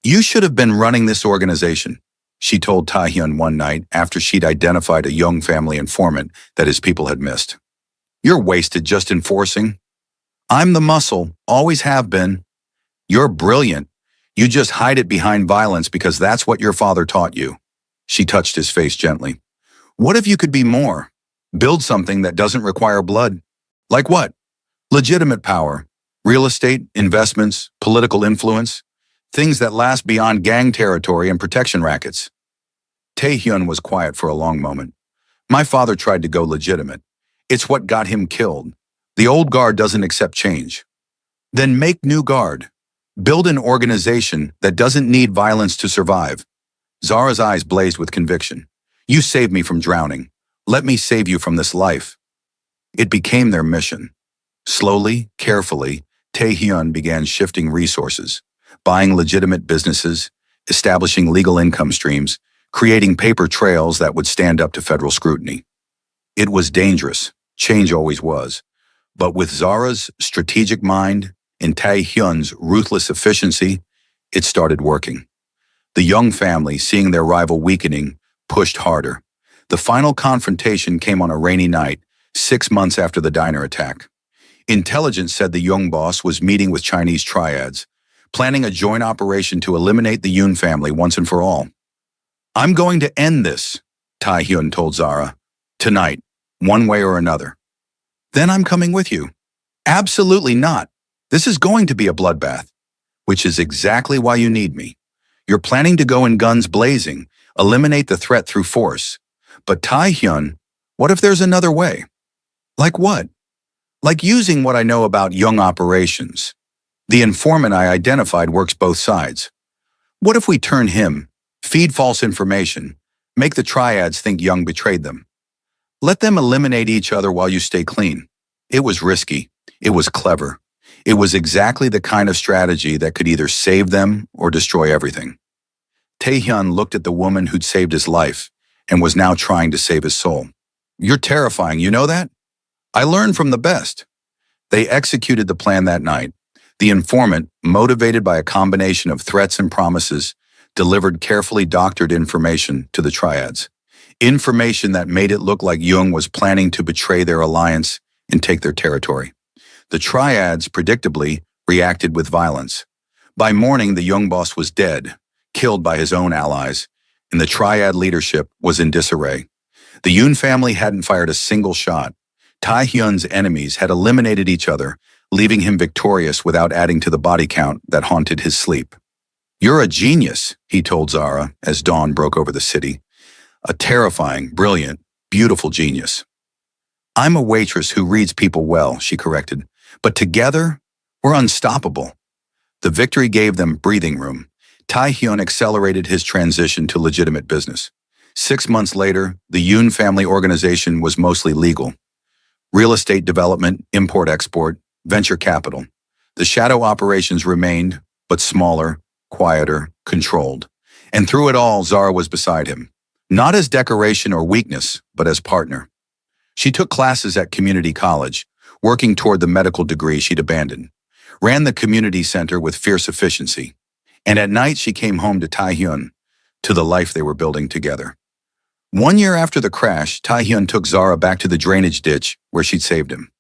You should have been running this organization, she told Taehyun one night after she'd identified a young family informant that his people had missed. You're wasted just enforcing. I'm the muscle, always have been. You're brilliant. You just hide it behind violence because that's what your father taught you. She touched his face gently. What if you could be more? Build something that doesn't require blood. Like what? Legitimate power. Real estate, investments, political influence. Things that last beyond gang territory and protection rackets. Taehyun was quiet for a long moment. My father tried to go legitimate. It's what got him killed. The old guard doesn't accept change. Then make new guard. Build an organization that doesn't need violence to survive. Zara's eyes blazed with conviction. You saved me from drowning. Let me save you from this life. It became their mission. Slowly, carefully, Taehyun began shifting resources, buying legitimate businesses, establishing legal income streams, creating paper trails that would stand up to federal scrutiny. It was dangerous. Change always was. But with Zara's strategic mind and Taehyun's ruthless efficiency, it started working. The young family, seeing their rival weakening, pushed harder. The final confrontation came on a rainy night, 6 months after the diner attack. Intelligence said the young boss was meeting with Chinese triads, planning a joint operation to eliminate the Yoon family once and for all. I'm going to end this, Taehyun told Zara. Tonight, one way or another. Then I'm coming with you. Absolutely not. This is going to be a bloodbath, which is exactly why you need me. You're planning to go in guns blazing, eliminate the threat through force. But Taehyun, what if there's another way? Like what? Like using what I know about young operations. The informant I identified works both sides. What if we turn him, feed false information, make the triads think Young betrayed them? Let them eliminate each other while you stay clean. It was risky. It was clever. It was exactly the kind of strategy that could either save them or destroy everything. Taehyun looked at the woman who'd saved his life and was now trying to save his soul. You're terrifying, you know that? I learned from the best. They executed the plan that night. The informant, motivated by a combination of threats and promises, delivered carefully doctored information to the triads. Information that made it look like Jung was planning to betray their alliance and take their territory. The triads, predictably, reacted with violence. By morning, the Jung boss was dead, killed by his own allies, and the triad leadership was in disarray. The Yoon family hadn't fired a single shot. Taehyun's enemies had eliminated each other, leaving him victorious without adding to the body count that haunted his sleep. You're a genius, he told Zara as dawn broke over the city. A terrifying, brilliant, beautiful genius. I'm a waitress who reads people well, she corrected. But together, we're unstoppable. The victory gave them breathing room. Taehyun accelerated his transition to legitimate business. 6 months later, the Yoon family organization was mostly legal. Real estate development, import-export, venture capital. The shadow operations remained, but smaller, quieter, controlled. And through it all, Zara was beside him. Not as decoration or weakness, but as partner. She took classes at community college, working toward the medical degree she'd abandoned. Ran the community center with fierce efficiency. And at night, she came home to Taehyun, to the life they were building together. 1 year after the crash, Taehyun took Zara back to the drainage ditch where she'd saved him.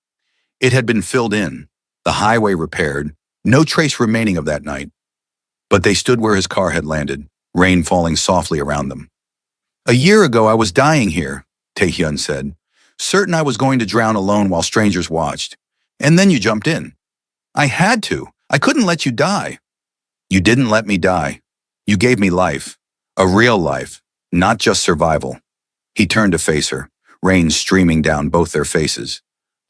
It had been filled in, the highway repaired, no trace remaining of that night. But they stood where his car had landed, rain falling softly around them. A year ago, I was dying here, Taehyun said, certain I was going to drown alone while strangers watched. And then you jumped in. I had to. I couldn't let you die. You didn't let me die. You gave me life. A real life, not just survival. He turned to face her, rain streaming down both their faces.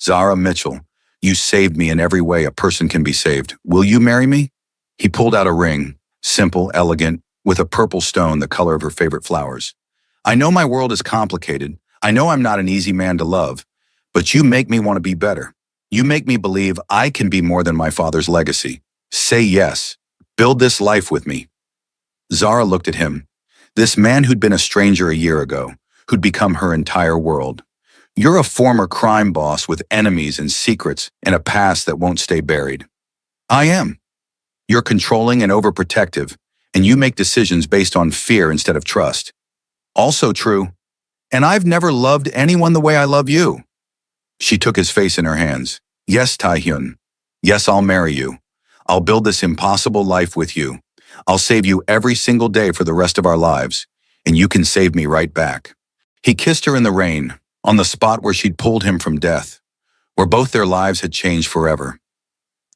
Zara Mitchell, you saved me in every way a person can be saved. Will you marry me? He pulled out a ring, simple, elegant, with a purple stone the color of her favorite flowers. I know my world is complicated. I know I'm not an easy man to love, but you make me want to be better. You make me believe I can be more than my father's legacy. Say yes. Build this life with me. Zara looked at him. This man who'd been a stranger a year ago, who'd become her entire world. You're a former crime boss with enemies and secrets and a past that won't stay buried. I am. You're controlling and overprotective, and you make decisions based on fear instead of trust. Also true. And I've never loved anyone the way I love you. She took his face in her hands. Yes, Tae-hyun. Yes, I'll marry you. I'll build this impossible life with you. I'll save you every single day for the rest of our lives, and you can save me right back. He kissed her in the rain, on the spot where she'd pulled him from death, where both their lives had changed forever.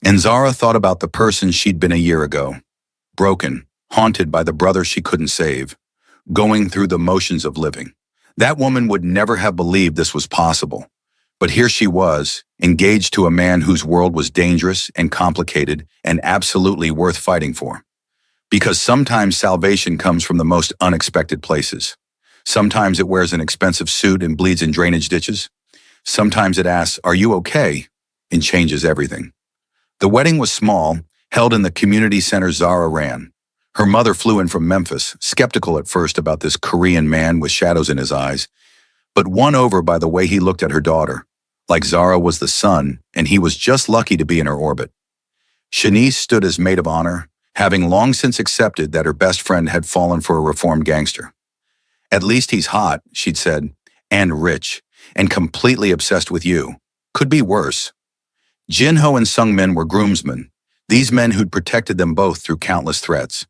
And Zara thought about the person she'd been a year ago, broken, haunted by the brother she couldn't save, going through the motions of living. That woman would never have believed this was possible. But here she was, engaged to a man whose world was dangerous and complicated and absolutely worth fighting for. Because sometimes salvation comes from the most unexpected places. Sometimes it wears an expensive suit and bleeds in drainage ditches. Sometimes it asks, "Are you okay?" and changes everything. The wedding was small, held in the community center Zara ran. Her mother flew in from Memphis, skeptical at first about this Korean man with shadows in his eyes, but won over by the way he looked at her daughter, like Zara was the sun and he was just lucky to be in her orbit. Shanice stood as maid of honor, having long since accepted that her best friend had fallen for a reformed gangster. At least he's hot, she'd said, and rich, and completely obsessed with you. Could be worse. Jin-ho and Sung-min were groomsmen, these men who'd protected them both through countless threats.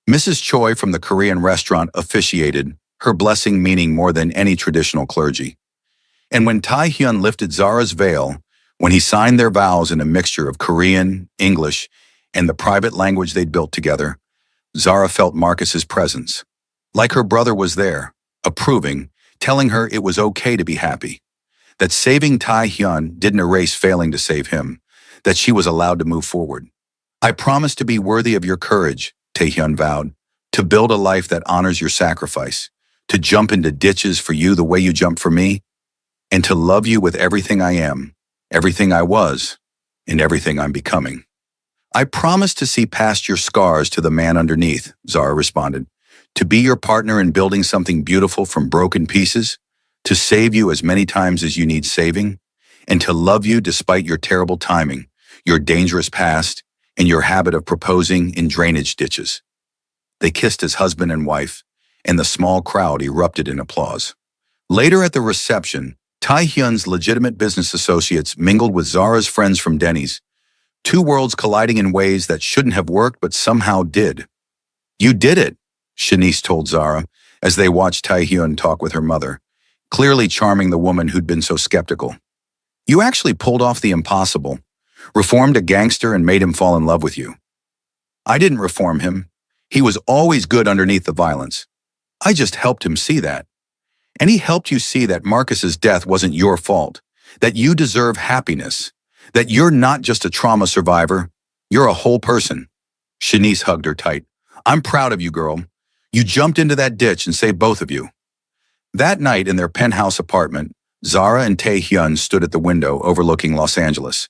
Mrs. Choi from the Korean restaurant officiated, her blessing meaning more than any traditional clergy. And when Tae-hyun lifted Zara's veil, when he signed their vows in a mixture of Korean, English, and the private language they'd built together, Zara felt Marcus's presence. Like her brother was there, approving, telling her it was okay to be happy. That saving Tae-hyun didn't erase failing to save him, that she was allowed to move forward. I promise to be worthy of your courage, Tae-hyun vowed, to build a life that honors your sacrifice, to jump into ditches for you the way you jumped for me, and to love you with everything I am, everything I was, and everything I'm becoming. I promise to see past your scars to the man underneath, Zara responded, to be your partner in building something beautiful from broken pieces, to save you as many times as you need saving, and to love you despite your terrible timing, your dangerous past, and your habit of proposing in drainage ditches. They kissed as husband and wife, and the small crowd erupted in applause. Later at the reception, Tae-hyun's legitimate business associates mingled with Zara's friends from Denny's, two worlds colliding in ways that shouldn't have worked but somehow did. You did it, Shanice told Zara as they watched Tae-hyun talk with her mother, clearly charming the woman who'd been so skeptical. You actually pulled off the impossible, reformed a gangster and made him fall in love with you. I didn't reform him. He was always good underneath the violence. I just helped him see that. And he helped you see that Marcus's death wasn't your fault, that you deserve happiness, that you're not just a trauma survivor, you're a whole person. Shanice hugged her tight. I'm proud of you, girl. You jumped into that ditch and saved both of you. That night in their penthouse apartment, Zara and Tae-hyun stood at the window overlooking Los Angeles.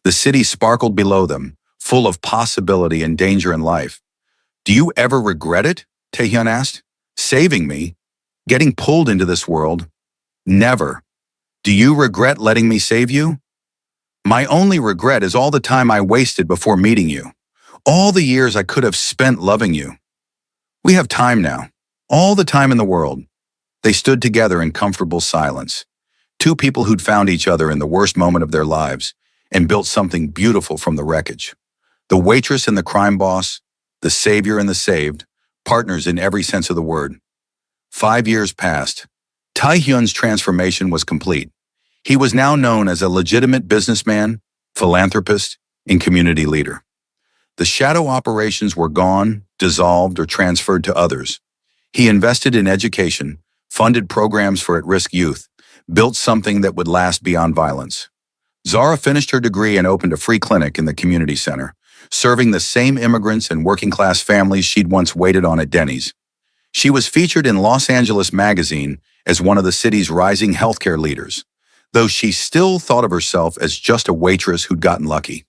The city sparkled below them, full of possibility and danger in life. Do you ever regret it? Tae-hyun asked. Saving me? Getting pulled into this world? Never. Do you regret letting me save you? My only regret is all the time I wasted before meeting you. All the years I could have spent loving you. We have time now. All the time in the world. They stood together in comfortable silence. Two people who'd found each other in the worst moment of their lives and built something beautiful from the wreckage. The waitress and the crime boss, the savior and the saved, partners in every sense of the word. 5 years passed. Tae-hyun's transformation was complete. He was now known as a legitimate businessman, philanthropist, and community leader. The shadow operations were gone, dissolved, or transferred to others. He invested in education, funded programs for at-risk youth, built something that would last beyond violence. Zara finished her degree and opened a free clinic in the community center, serving the same immigrants and working-class families she'd once waited on at Denny's. She was featured in Los Angeles Magazine as one of the city's rising healthcare leaders, though she still thought of herself as just a waitress who'd gotten lucky.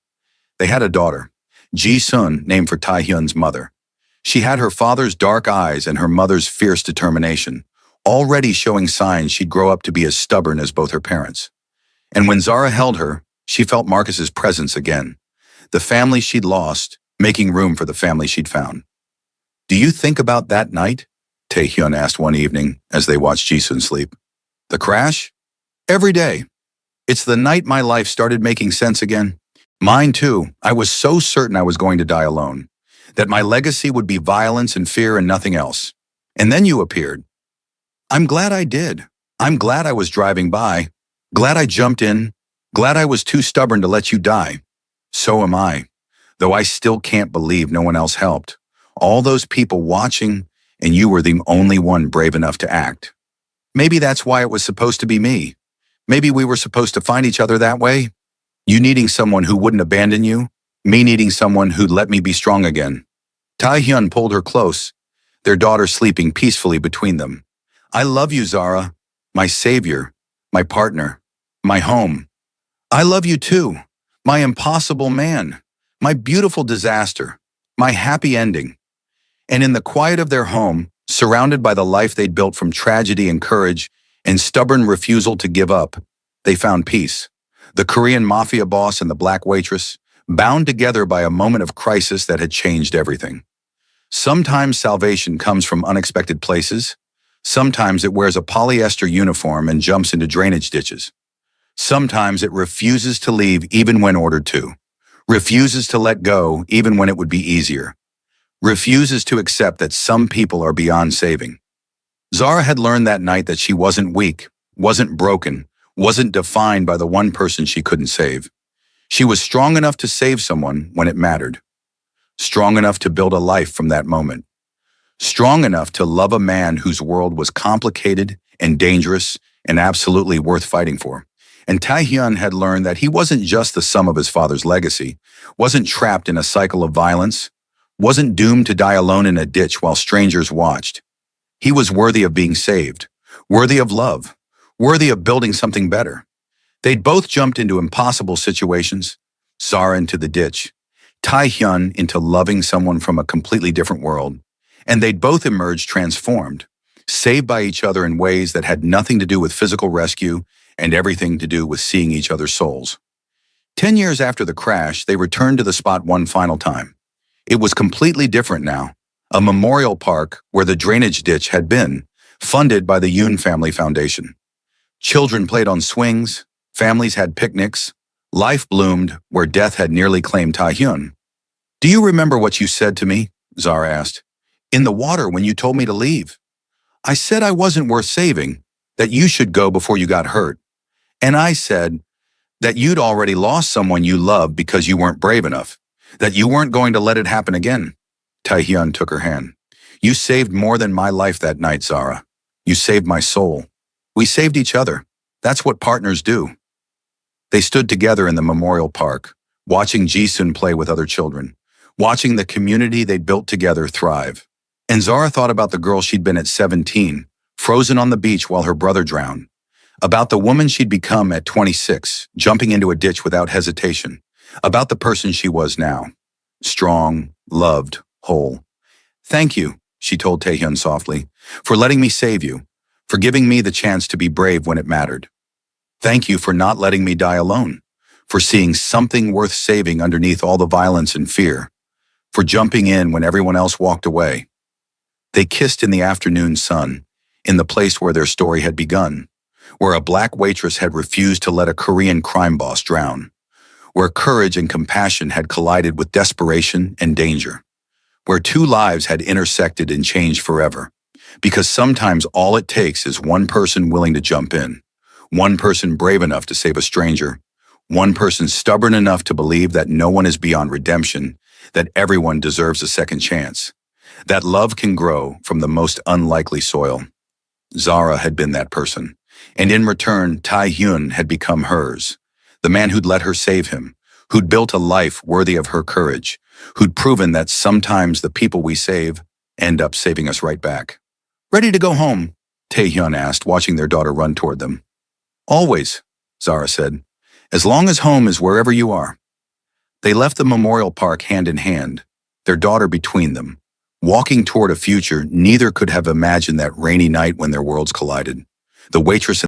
They had a daughter, Ji-sun, named for Tae-hyun's mother. She had her father's dark eyes and her mother's fierce determination, already showing signs she'd grow up to be as stubborn as both her parents. And when Zara held her, she felt Marcus's presence again, the family she'd lost, making room for the family she'd found. Do you think about that night? Taehyun asked one evening as they watched Jisun sleep. The crash? Every day. It's the night my life started making sense again. Mine too. I was so certain I was going to die alone, that my legacy would be violence and fear and nothing else. And then you appeared. I'm glad I did. I'm glad I was driving by. Glad I jumped in. Glad I was too stubborn to let you die. So am I, though I still can't believe no one else helped. All those people watching, and you were the only one brave enough to act. Maybe that's why it was supposed to be me. Maybe we were supposed to find each other that way. You needing someone who wouldn't abandon you, me needing someone who'd let me be strong again. Taehyun pulled her close, their daughter sleeping peacefully between them. I love you, Zara, my savior, my partner, my home. I love you too, my impossible man, my beautiful disaster, my happy ending. And in the quiet of their home, surrounded by the life they'd built from tragedy and courage and stubborn refusal to give up, they found peace. The Korean Mafia boss and the black waitress, bound together by a moment of crisis that had changed everything. Sometimes salvation comes from unexpected places. Sometimes it wears a polyester uniform and jumps into drainage ditches. Sometimes it refuses to leave even when ordered to. Refuses to let go even when it would be easier. Refuses to accept that some people are beyond saving. Zara had learned that night that she wasn't weak, wasn't broken, wasn't defined by the one person she couldn't save. She was strong enough to save someone when it mattered. Strong enough to build a life from that moment. Strong enough to love a man whose world was complicated and dangerous and absolutely worth fighting for. And Taehyun had learned that he wasn't just the sum of his father's legacy, wasn't trapped in a cycle of violence, wasn't doomed to die alone in a ditch while strangers watched. He was worthy of being saved, worthy of love, worthy of building something better. They'd both jumped into impossible situations, Zara into the ditch, Taehyun into loving someone from a completely different world, and they'd both emerged transformed, saved by each other in ways that had nothing to do with physical rescue and everything to do with seeing each other's souls. 10 years after the crash, they returned to the spot one final time. It was completely different now, a memorial park where the drainage ditch had been, funded by the Yoon Family Foundation. Children played on swings, families had picnics, life bloomed where death had nearly claimed Taehyun. Do you remember what you said to me? Zara asked. In the water when you told me to leave. I said I wasn't worth saving, that you should go before you got hurt. And I said that you'd already lost someone you loved because you weren't brave enough, that you weren't going to let it happen again. Taehyun took her hand. You saved more than my life that night, Zara. You saved my soul. We saved each other. That's what partners do. They stood together in the memorial park, watching Jisun play with other children, watching the community they'd built together thrive. And Zara thought about the girl she'd been at 17, frozen on the beach while her brother drowned. About the woman she'd become at 26, jumping into a ditch without hesitation. About the person she was now. Strong, loved, whole. Thank you, she told Taehyun softly, for letting me save you, for giving me the chance to be brave when it mattered. Thank you for not letting me die alone, for seeing something worth saving underneath all the violence and fear, for jumping in when everyone else walked away. They kissed in the afternoon sun, in the place where their story had begun, where a black waitress had refused to let a Korean crime boss drown, where courage and compassion had collided with desperation and danger, where two lives had intersected and changed forever. Because sometimes all it takes is one person willing to jump in, one person brave enough to save a stranger, one person stubborn enough to believe that no one is beyond redemption, that everyone deserves a second chance, that love can grow from the most unlikely soil. Zara had been that person, and in return, Taehyun had become hers, the man who'd let her save him, who'd built a life worthy of her courage, who'd proven that sometimes the people we save end up saving us right back. Ready to go home? Taehyun asked, watching their daughter run toward them. Always, Zara said, as long as home is wherever you are. They left the memorial park hand in hand, their daughter between them, walking toward a future neither could have imagined that rainy night when their worlds collided. The waitress